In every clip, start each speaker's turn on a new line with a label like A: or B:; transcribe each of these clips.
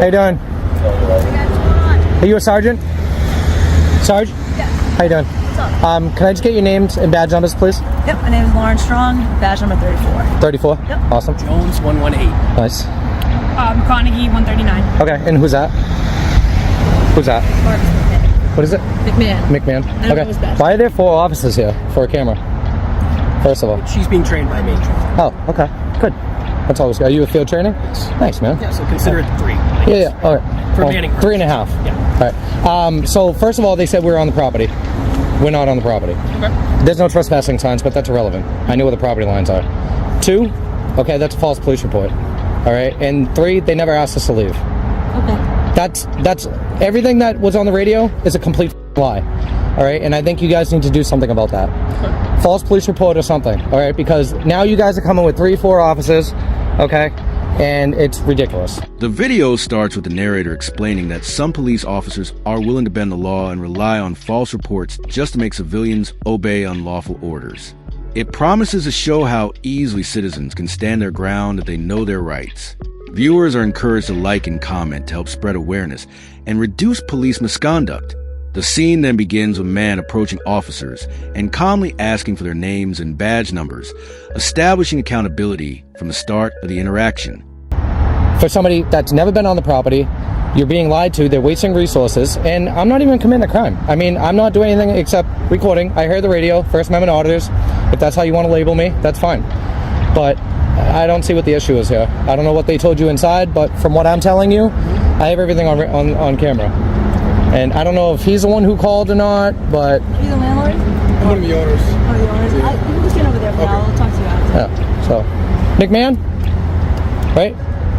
A: you doing? Are you a sergeant? Sarge?
B: Yeah.
A: How you doing?
B: What's up?
A: Can I just get your names and badge numbers, please?
B: Yep, my name is Lauren Strong, badge number 34.
A: 34?
B: Yep.
A: Awesome.
C: Jones 118.
A: Nice.
D: Carnegie 139.
A: Okay, and who's that? Who's that?
B: Marcus McMahon.
A: What is it?
B: McMahon.
A: McMahon.
B: I don't know his badge.
A: Why are there 4 officers here for a camera? First of all.
C: She's being trained by me.
A: Oh, okay. Good. That's always good. Are you a field training?
C: Yes.
A: Nice, man.
C: Yeah, so consider it 3.
A: Yeah. All right.
C: For manning.
A: 3.5.
C: Yeah.
A: All right. So first of all, they said we're on the property. We're not on the property.
C: Okay.
A: There's no trespassing signs, but that's irrelevant. I know where the property lines are. 2, okay, that's a false police report. All right. And 3, they never asked us to leave.
B: Okay.
A: That's everything that was on the radio is a complete lie. All right. And I think you guys need to do something about that.
C: Okay.
A: False police report or something. All right. Because now you guys are coming with 3, 4 officers. Okay. And it's ridiculous.
E: The video starts with the narrator explaining that some police officers are willing to bend the law and rely on false reports just to make civilians obey unlawful orders. It promises to show how easily citizens can stand their ground if they know their rights. Viewers are encouraged to like and comment to help spread awareness and reduce police misconduct. The scene then begins with a man approaching officers and calmly asking for their names and badge numbers, establishing accountability from the start of the interaction.
A: For somebody that's never been on the property, you're being lied to, they're wasting resources, and I'm not even committing a crime. I mean, I'm not doing anything except recording. I heard the radio, First Amendment Auditors. If that's how you want to label me, that's fine. But I don't see what the issue is here. I don't know what they told you inside, but from what I'm telling you, I have everything on camera. And I don't know if he's the one who called or not, but...
B: You the landlord?
C: I'm one of the owners.
B: Oh, the owners? You can just stand over there for now. I'll talk to you after.
A: Yeah, so... McMahon? Right?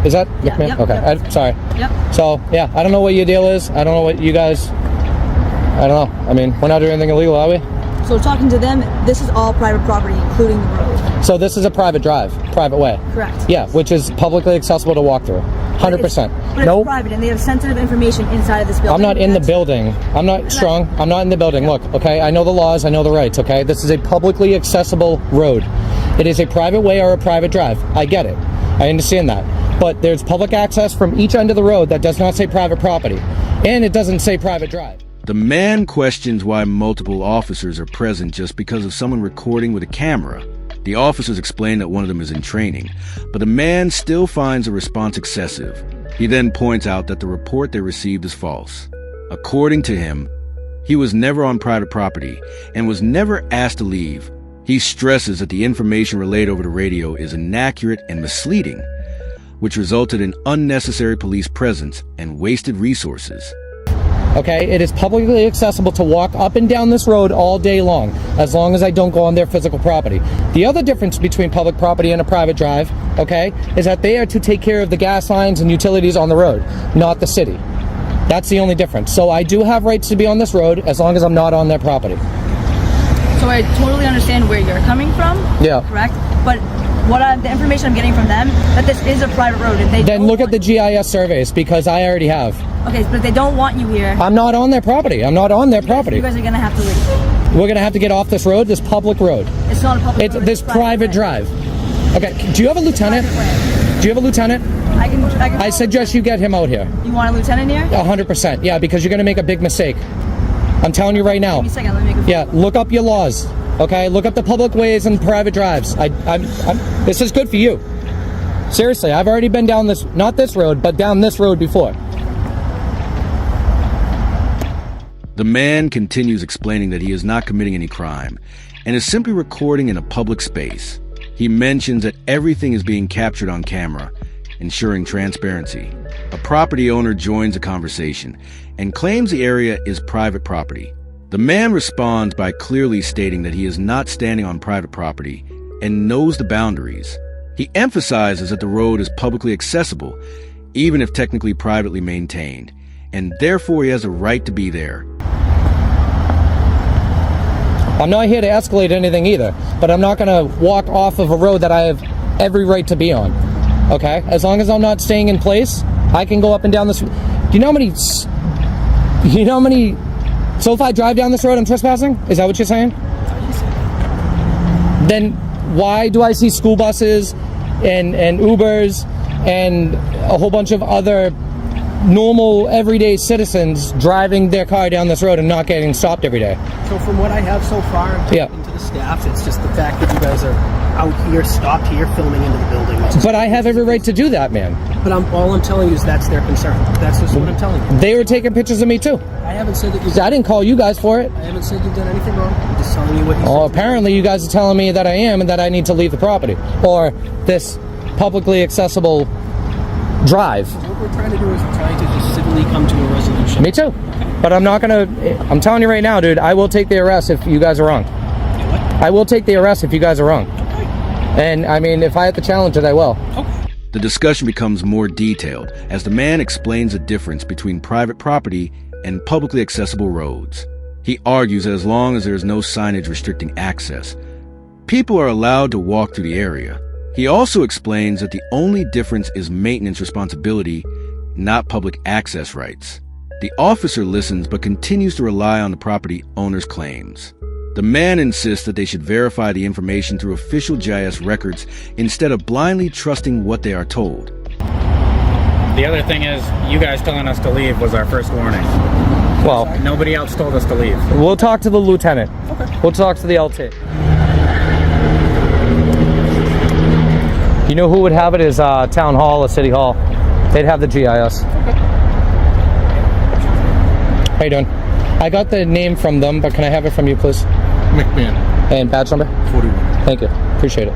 A: Is that McMahon?
B: Yep,
A: okay,
B: yep.
A: Sorry.
B: Yep.
A: So, yeah, I don't know what your deal is. I don't know what you guys... I don't know. I mean, we're not doing anything illegal, are we?
B: So talking to them, this is all private property, including the road.
A: So this is a private drive, private way.
B: Correct.
A: Yeah, which is publicly accessible to walk through. 100%.
B: But it's
A: Nope.
B: private, and they have sensitive information inside of this building.
A: I'm not in the building. I'm not strong. I'm not in the building. Look, okay, I know the laws. I know the rights, okay? This is a publicly accessible road. It is a private way or a private drive. I get it. I understand that. But there's public access from each end of the road that does not say private property. And it doesn't say private drive.
E: The man questions why multiple officers are present just because of someone recording with a camera. The officers explain that one of them is in training, but the man still finds the response excessive. He then points out that the report they received is false. According to him, he was never on private property and was never asked to leave. He stresses that the information relayed over the radio is inaccurate and misleading, which resulted in unnecessary police presence and wasted resources.
A: Okay, it is publicly accessible to walk up and down this road all day long as I don't go on their physical property. The other difference between public property and a private drive, okay, is that they are to take care of the gas lines and utilities on the road, not the city. That's the only difference. So I do have rights to be on this road as long as I'm not on their property.
B: So I totally understand where you're coming from.
A: Yeah.
B: Correct? But the information I'm getting from them, that this is a private road, and they
A: Then look at the GIS surveys, because I already have.
B: Okay, but they don't want you here.
A: I'm not on their property. I'm not on their property.
B: You guys are gonna have to leave.
A: We're gonna have to get off this road, this public road.
B: It's not a public
A: It's
B: road.
A: this private
B: way.
A: drive. Okay, do you have a lieutenant?
B: Private way.
A: Do you have a lieutenant? I suggest you get him out here.
B: You want a lieutenant here?
A: 100%. Yeah, because you're gonna make a big mistake. I'm telling you right now.
B: Give me a second, let me make a
A: Yeah, look up your laws. Okay, look up the public ways and private drives. This is good for you. Seriously, I've already been down this, not this road, but down this road before.
E: The man continues explaining that he is not committing any crime and is simply recording in a public space. He mentions that everything is being captured on camera, ensuring transparency. A property owner joins the conversation and claims the area is private property. The man responds by clearly stating that he is not standing on private property and knows the boundaries. He emphasizes that the road is publicly accessible, even if technically privately maintained, and therefore he has a right to be there.
A: I'm not here to escalate anything either, but I'm not going to walk off of a road that I have every right to be on. Okay? As long as I'm not staying in place, I can go up and down this. Do you know how many? So if I drive down this road, I'm trespassing? Is that what you're saying? Then why do I see school buses and Ubers and a whole bunch of other normal, everyday citizens driving their car down this road and not getting stopped every day.
C: So from what I have so far, talking to the staff, it's just the fact that you guys are out here, stopped here, filming into the building.
A: But I have every right to do that, man.
C: But all I'm telling you is that's their concern. That's just what I'm telling you.
A: They were taking pictures of me too.
C: I haven't said that you.
A: I didn't call you guys for it.
C: I haven't said you've done anything wrong. I'm just telling you what you said.
A: Oh, apparently you guys are telling me that I am and that I need to leave the property or this publicly accessible drive.
C: What we're trying to do is we're trying to just civilly come to a resolution.
A: Me too. But I'm not gonna. I'm telling you right now, dude. I will take the arrest if you guys are wrong.
C: What?
A: I will take the arrest if you guys are wrong. And I mean, if I have to challenge it, I will.
C: Okay.
E: The discussion becomes more detailed as the man explains the difference between private property and publicly accessible roads. He argues that as long as there is no signage restricting access, people are allowed to walk through the area. He also explains that the only difference is maintenance responsibility, not public access rights. The officer listens but continues to rely on the property owner's claims. The man insists that they should verify the information through official GIS records instead of blindly trusting what they are told.
F: The other thing is, you guys telling us to leave was our first warning.
A: Well,
F: Nobody else told us to leave.
A: we'll talk to the lieutenant.
C: Okay.
A: We'll talk to the LT. You know who would have it is Town Hall or City Hall. They'd have the GIS.
C: Okay.
A: How you doing? I got the name from them, but can I have it from you, please?
G: McMahon,
A: And badge number?
G: 41.
A: Thank you. Appreciate it.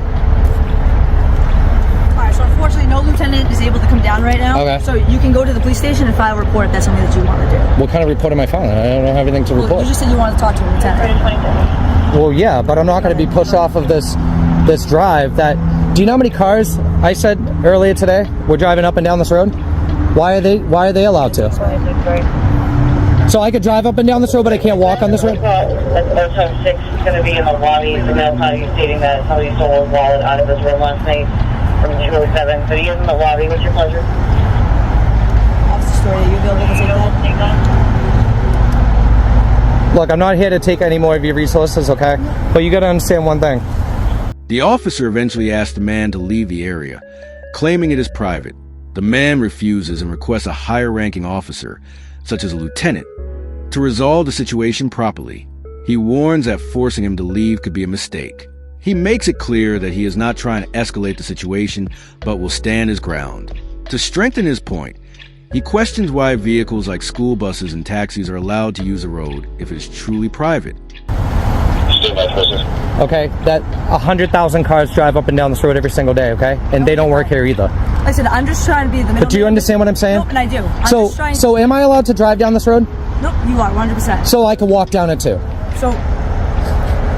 B: Alright, so unfortunately no lieutenant is able to come down right now.
A: Okay.
B: So you can go to the police station and file a report if that's something that you want to do.
A: What kind of report am I filing? I don't have anything to
B: Well,
A: report.
B: you just said you wanted to talk to a lieutenant.
A: Well, yeah, but I'm not going to be pushed off of this drive. That. Do you know how many cars I said earlier today were driving up and down this road? Why are they allowed to? So I could drive up and down this road, but I can't walk on this road?
H: That's 6 is going to be in the lobby. The mail you stating that somebody stole his wallet out of his room last night from 207. So he is in the lobby. What's your pleasure?
B: Officer Story, are you available to take that?
A: Look, I'm not here to take any more of your resources, okay? But you got to understand one thing.
E: The officer eventually asks the man to leave the area, claiming it is private. The man refuses and requests a higher-ranking officer, such as a lieutenant, to resolve the situation properly. He warns that forcing him to leave could be a mistake. He makes it clear that he is not trying to escalate the situation, but will stand his ground. To strengthen his point, he questions why vehicles like school buses and taxis are allowed to use the road if it is truly private.
A: Okay, that 100,000 cars drive up and down this road every single day, okay? And they don't work here either.
B: Like I said, I'm just trying to be the middle.
A: But do you understand what I'm saying?
B: No, and I do. I'm
A: So,
B: just trying
A: so am I allowed to drive down this road?
B: Nope, you are 100%.
A: So I can walk down it too?
B: So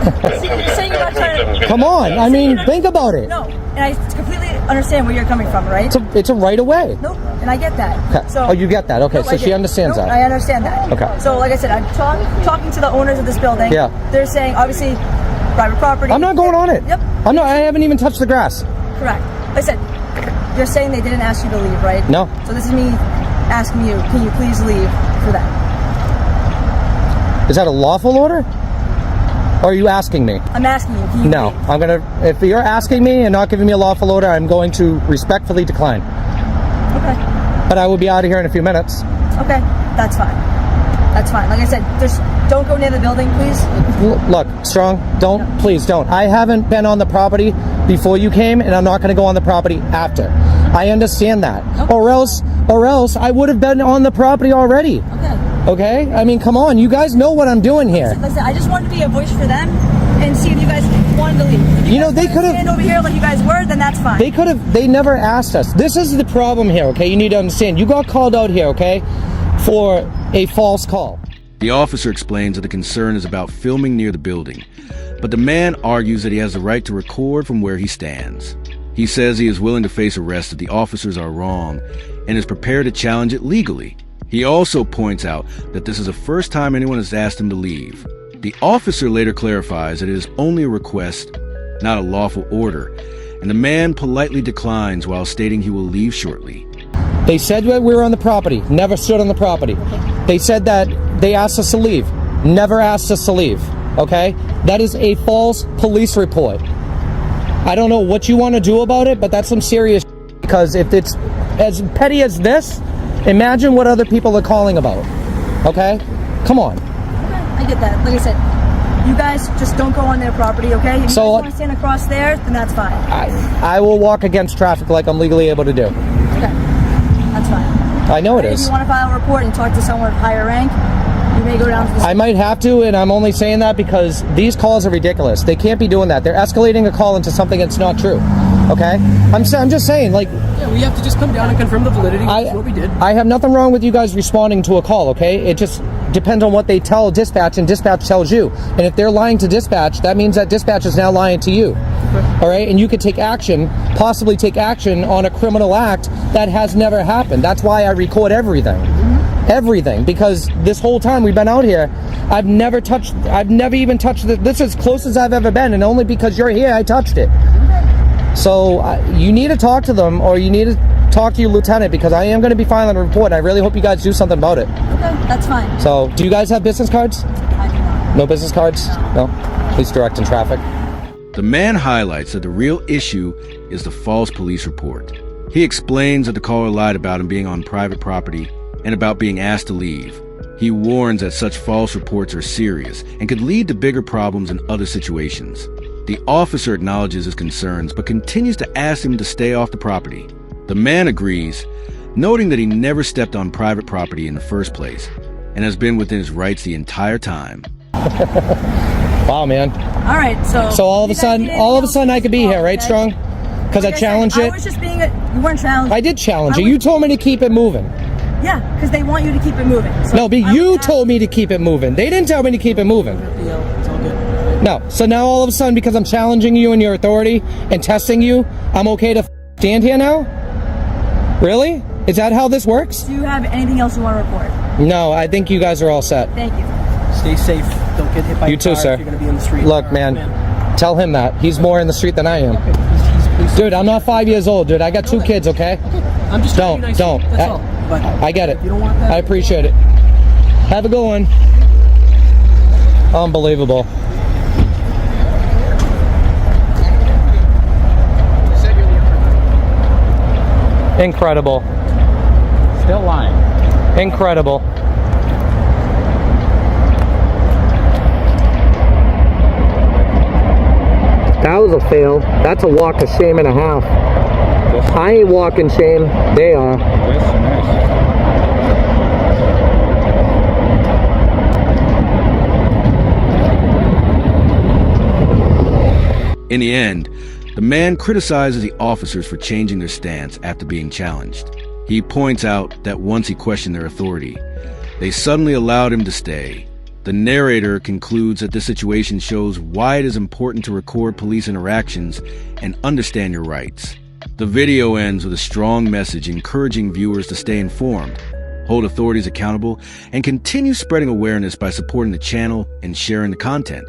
B: you're saying you're not trying to.
A: Come on, I mean, think about it.
B: No, and I completely understand where you're coming from, right?
A: It's a right of way.
B: Nope, and I get that.
A: Okay.
B: So,
A: Oh, you get that. Okay,
B: Nope,
A: so
B: I
A: she
B: get-
A: understands
B: nope,
A: that.
B: I understand that.
A: Okay.
B: So, like I said, I'm talking to the owners of this building.
A: Yeah.
B: They're saying, obviously, private property.
A: I'm not going on it.
B: Yep.
A: I haven't even touched the grass.
B: Correct. Like I said, you're saying they didn't ask you to leave, right?
A: No.
B: So this is me asking you, can you please leave for that?
A: Is that a lawful order? Or are you asking me?
B: I'm asking you, can you
A: No,
B: leave?
A: if you're asking me and not giving me a lawful order, I'm going to respectfully decline.
B: Okay.
A: But I will be out of here in a few minutes.
B: Okay. That's fine. That's fine. Like I said, just don't go near the building, please.
A: Look, Strong, please don't. I haven't been on the property before you came, and I'm not going to go on the property after. I understand that.
B: Okay.
A: Or else I would have been on the property already.
B: Okay.
A: Okay? I mean, come on. You guys know what I'm doing here.
B: Like I said, I just wanted to be a voice for them and see if you guys wanted to leave. If
A: You know,
B: guys
A: they
B: wanted to
A: could've-
B: stand over here like you guys were, then that's fine.
A: They never asked us. This is the problem here, okay? You need to understand. You got called out here, okay, for a false call.
E: The officer explains that the concern is about filming near the building, but the man argues that he has the right to record from where he stands. He says he is willing to face arrest if the officers are wrong and is prepared to challenge it legally. He also points out that this is the first time anyone has asked him to leave. The officer later clarifies that it is only a request, not a lawful order, and the man politely declines while stating he will leave shortly.
A: They said that we were on the property, never stood on the property. They said that they asked us to leave, never asked us to leave, okay? That is a false police report. I don't know what you want to do about it, but that's some serious because if it's as petty as this, Imagine what other people are calling about. Okay? Come on.
B: Okay, I get that. Like I said, you guys just don't go on their property, okay? If you guys want to stand across there, then that's fine.
A: I will walk against traffic like I'm legally able to do.
B: Okay, that's fine.
A: I know it
B: If
A: is.
B: you want to file a report and talk to someone of higher rank, you may go down to the...
A: I might have to, and I'm only saying that because these calls are ridiculous. They can't be doing that. They're escalating a call into something that's not true. Okay? I'm just saying, like...
C: Yeah, we have to just come down and confirm the validity, which is what we did.
A: I have nothing wrong with you guys responding to a call, okay? It just depends on what they tell dispatch, and dispatch tells you. And if they're lying to dispatch, that means that dispatch is now lying to you. All right? And you could take action, possibly take action on a criminal act that has never happened. That's why I record everything. Everything, because this whole time we've been out here, I've never even touched this is as close as I've ever been, and only because you're here I touched it. So you need to talk to them, or you need to talk to your lieutenant, because I am going to be filing a report. I really hope you guys do something about it.
B: Okay, that's fine.
A: So do you guys have business cards?
B: I do not.
A: No business cards? No? Police directing traffic.
E: The man highlights that the real issue is the false police report. He explains that the caller lied about him being on private property and about being asked to leave. He warns that such false reports are serious and could lead to bigger problems in other situations. The officer acknowledges his concerns but continues to ask him to stay off the property. The man agrees, noting that he never stepped on private property in the first place and has been within his rights the entire time.
A: Wow, man.
B: All right,
A: So all of a sudden I could be here, right, Strong? Because I challenged it?
B: I was just being you weren't challenged.
A: I did challenge it. You told me to keep it moving.
B: Yeah, because they want you to keep it moving. So
A: No, but you told me to keep it moving. They didn't tell me to keep it moving.
C: It's all good.
A: No. So now all of a sudden, because I'm challenging you and your authority and testing you, I'm okay to stand here now? Really? Is that how this works?
B: Do you have anything else you want to report?
A: No, I think you guys are all set.
B: Thank you.
C: Stay safe. Don't get hit by
A: You
C: a
A: too,
C: car
A: sir.
C: if you're going to be in the street.
A: Look,
C: All right,
A: man, tell him that. He's more in the street than I am.
C: He's
A: Dude, I'm not 5 years old, dude. I got 2 kids, okay?
C: I'm just trying to be nice
A: Don't.
C: to you, that's all. But
A: I get it.
C: if you don't want that,
A: I appreciate it. Have a good one. Unbelievable. Incredible.
F: Still lying.
A: Incredible. That was a fail. That's a walk of shame and a half. I ain't walking shame. They are.
E: In the end, the man criticizes the officers for changing their stance after being challenged. He points out that once he questioned their authority, they suddenly allowed him to stay. The narrator concludes that this situation shows why it is important to record police interactions and understand your rights. The video ends with a strong message encouraging viewers to stay informed, hold authorities accountable, and continue spreading awareness by supporting the channel and sharing the content.